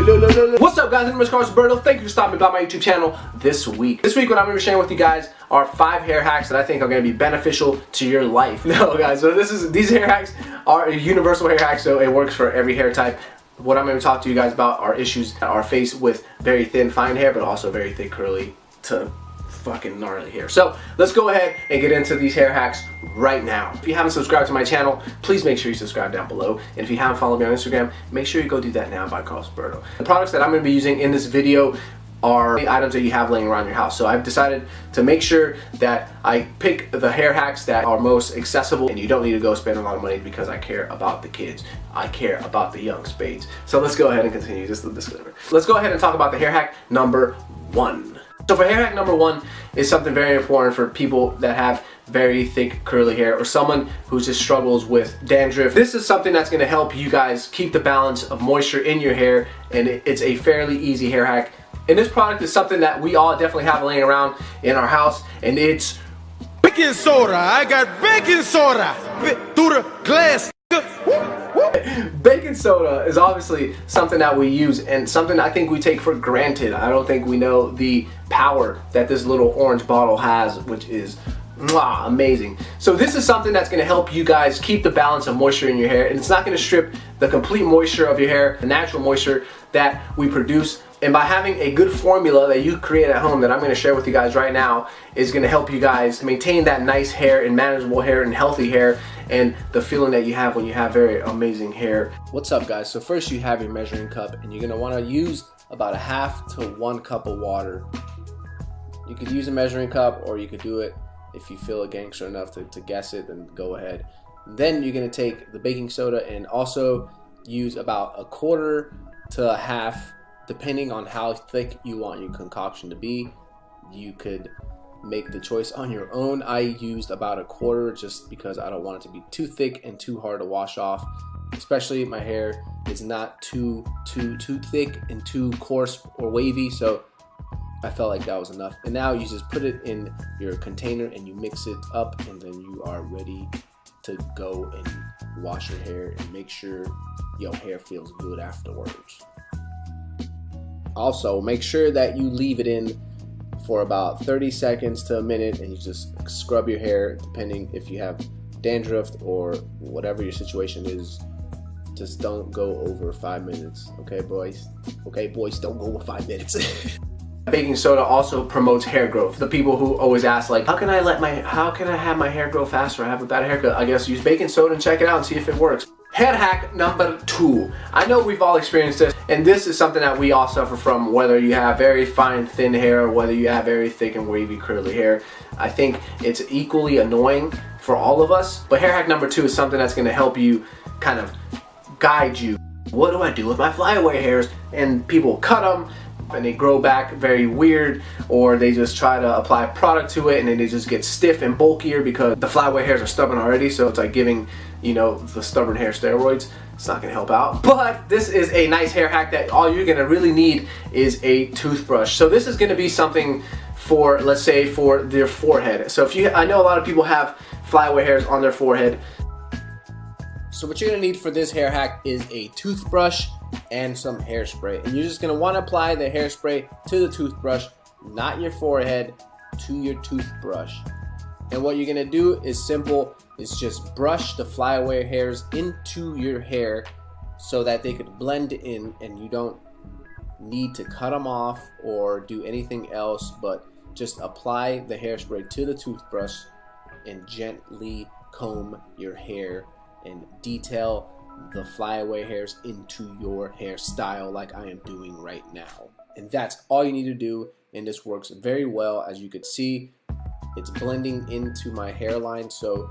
What's up, guys? I'm Mr. Roberto. Thank you for stopping by my YouTube channel this week. This week, what I'm going to be sharing with you guys are 5 hair hacks that I think are going to be beneficial to your life. No, guys. So these hair hacks are a universal hair hack, so it works for every hair type. What I'm going to talk to you guys about are issues that are faced with very thin, fine hair, but also very thick, curly to fucking gnarly hair. So let's go ahead and get into these hair hacks right now. If you haven't subscribed to my channel, please make sure you subscribe down below. And if you haven't followed me on Instagram, make sure you go do that now by Carlos Roberto. The products that I'm going to be using in this video are the items that you have laying around your house. So I've decided to make sure that I pick the hair hacks that are most accessible, and you don't need to go spend a lot of money because I care about the kids. I care about the young spades. So let's go ahead and continue. Just a disclaimer. Let's go ahead and talk about the hair hack number 1. So for hair hack number 1 is something very important for people that have very thick curly hair or someone who just struggles with dandruff. This is something that's going to help you guys keep the balance of moisture in your hair, and it's a fairly easy hair hack. And this product is something that we all definitely have laying around in our house, and it's baking soda. I got baking soda through the glass. Baking soda is obviously something that we use and something I think we take for granted. I don't think we know the power that this little orange bottle has, which is amazing. So this is something that's going to help you guys keep the balance of moisture in your hair, and it's not going to strip the complete moisture of your hair, the natural moisture that we produce. And by having a good formula that you create at home that I'm going to share with you guys right now is going to help you guys maintain that nice hair and manageable hair and healthy hair and the feeling that you have when you have very amazing hair. What's up, guys? So first you have your measuring cup, and you're going to want to use about a half to 1 cup of water. You could use a measuring cup, or you could do it if you feel a gangster enough to guess it, then go ahead. Then you're going to take the baking soda and also use about a quarter to a half, depending on how thick you want your concoction to be. You could make the choice on your own. I used about a quarter just because I don't want it to be too thick and too hard to wash off. Especially my hair is not too thick and too coarse or wavy, so I felt like that was enough. And now you just put it in your container and you mix it up, and then you are ready to go and wash your hair and make sure your hair feels good afterwards. Also, make sure that you leave it in for about 30 seconds to a minute, and you just scrub your hair, depending if you have dandruff or whatever your situation is. Just don't go over 5 minutes, okay, boys? Okay, boys, don't go over 5 minutes. Baking soda also promotes hair growth. The people who always ask, like, how can I have my hair grow faster? I have a bad haircut. I guess use baking soda and check it out and see if it works. Hair hack number 2. I know we've all experienced this, and this is something that we all suffer from, whether you have very fine, thin hair, or whether you have very thick and wavy, curly hair. I think it's equally annoying for all of us, but hair hack number 2 is something that's going to help you kind of guide you. What do I do with my flyaway hairs? And people cut them, and they grow back very weird, or they just try to apply product to it and then they just get stiff and bulkier because the flyaway hairs are stubborn already, so it's like giving, you know, the stubborn hair steroids. It's not gonna help out. But this is a nice hair hack that all you're gonna really need is a toothbrush. So this is gonna be something for, let's say, for their forehead. So I know a lot of people have flyaway hairs on their forehead. So what you're gonna need for this hair hack is a toothbrush and some hairspray, and you're just going to want to apply the hairspray to the toothbrush, not your forehead, to your toothbrush. And what you're going to do is simple. It's just brush the flyaway hairs into your hair so that they could blend in, and you don't need to cut them off or do anything else, but just apply the hairspray to the toothbrush and gently comb your hair and detail the flyaway hairs into your hairstyle like I am doing right now. And that's all you need to do, and this works very well. As you could see, it's blending into my hairline, so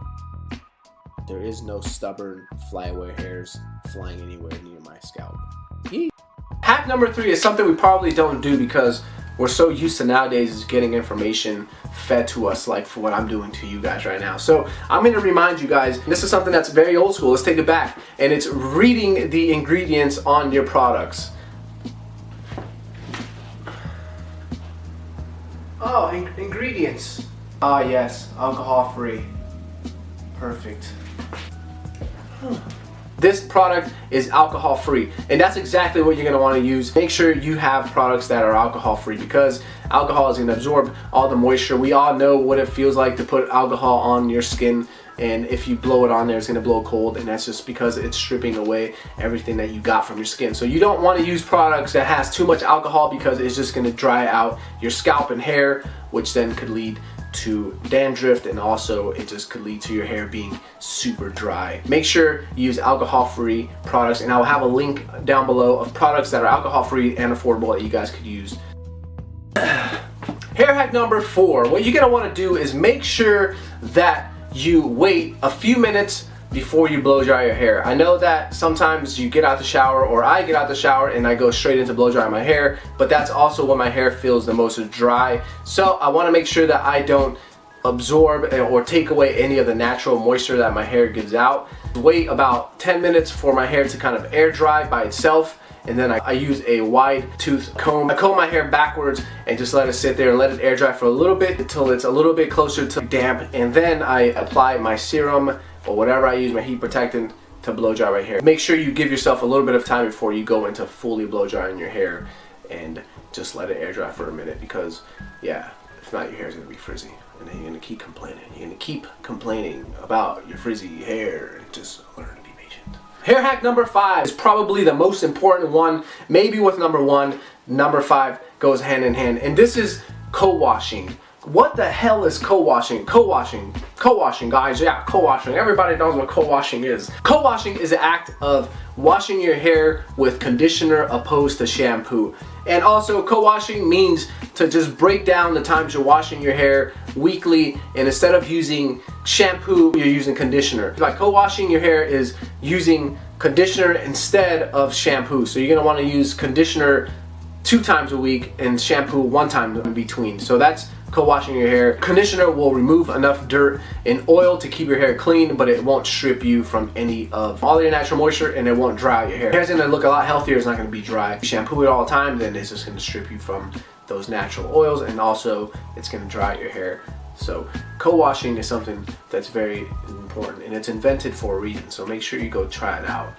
there is no stubborn flyaway hairs flying anywhere near my scalp. Hack number 3 is something we probably don't do because we're so used to nowadays is getting information fed to us, like for what I'm doing to you guys right now. So I'm going to remind you guys, this is something that's very old school. Let's take it back. And it's reading the ingredients on your products. Oh, ingredients. Ah, yes, alcohol free. Perfect. this product is alcohol free, and that's exactly what you're going to want to use. Make sure you have products that are alcohol free, because alcohol is going to absorb all the moisture. We all know what it feels like to put alcohol on your skin, and if you blow it on there, it's going to blow cold, and that's just because it's stripping away everything that you got from your skin. So you don't want to use products that has too much alcohol, because it's just going to dry out your scalp and hair, which then could lead to dandruff, and also it just could lead to your hair being super dry. Make sure you use alcohol-free products, and I'll have a link down below of products that are alcohol-free and affordable that you guys could use. Hair hack number 4. What you're gonna want to do is make sure that you wait a few minutes before you blow dry your hair. I know that sometimes you get out the shower, or I get out the shower and I go straight into blow dry my hair, but that's also when my hair feels the most dry. So I want to make sure that I don't absorb or take away any of the natural moisture that my hair gives out. Wait about 10 minutes for my hair to kind of air dry by itself, and then I use a wide tooth comb. I comb my hair backwards and just let it sit there and let it air dry for a little bit until it's a little bit closer to damp, and then I apply my serum or whatever I use, my heat protectant, to blow dry my hair. Make sure you give yourself a little bit of time before you go into fully blow drying your hair, and just let it air dry for a minute, because yeah, if not, your hair is gonna be frizzy, and then you're gonna keep complaining. You're gonna keep complaining about your frizzy hair. Just learn to be patient. Hair hack number 5 is probably the most important one. Maybe with number 1, number 5 goes hand in hand, and this is co-washing. What the hell is co-washing? Co-washing, guys. Yeah, co-washing. Everybody knows what co-washing is. Co-washing is the act of washing your hair with conditioner opposed to shampoo. And also, co-washing means to just break down the times you're washing your hair weekly, and instead of using shampoo, you're using conditioner. Like, co-washing your hair is using conditioner instead of shampoo. So you're gonna want to use conditioner 2 times a week and shampoo 1 time in between. So that's co-washing your hair. Conditioner will remove enough dirt and oil to keep your hair clean, but it won't strip you from any of all your natural moisture, and it won't dry out your hair. Your hair's gonna look a lot healthier. It's not gonna be dry. If you shampoo it all the time, then it's just gonna strip you from those natural oils, and also it's gonna dry out your hair. So co-washing is something that's very important, and it's invented for a reason. So make sure you go try it out.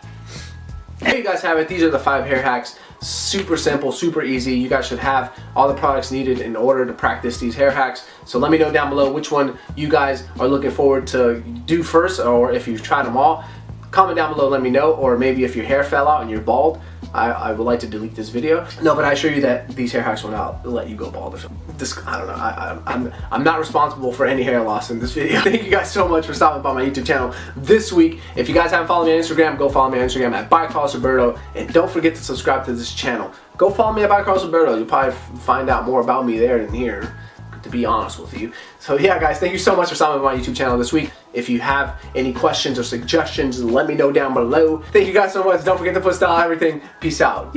There you guys have it. These are the 5 hair hacks. Super simple, super easy. You guys should have all the products needed in order to practice these hair hacks. So let me know down below which one you guys are looking forward to do first, or if you've tried them all. Comment down below, let me know. Or maybe if your hair fell out and you're bald, I would like to delete this video. No, but I assure you that these hair hacks will not let you go bald or something. I don't know. I'm not responsible for any hair loss in this video. Thank you guys so much for stopping by my YouTube channel this week. If you guys haven't followed me on Instagram, go follow me on Instagram at @ByCarlosRoberto, and don't forget to subscribe to this channel. Go follow me at @ByCarlosRoberto. You'll probably find out more about me there than here, to be honest with you. So yeah, guys, thank you so much for stopping by my YouTube channel this week. If you have any questions or suggestions, let me know down below. Thank you guys so much. Don't forget to put style on everything. Peace out.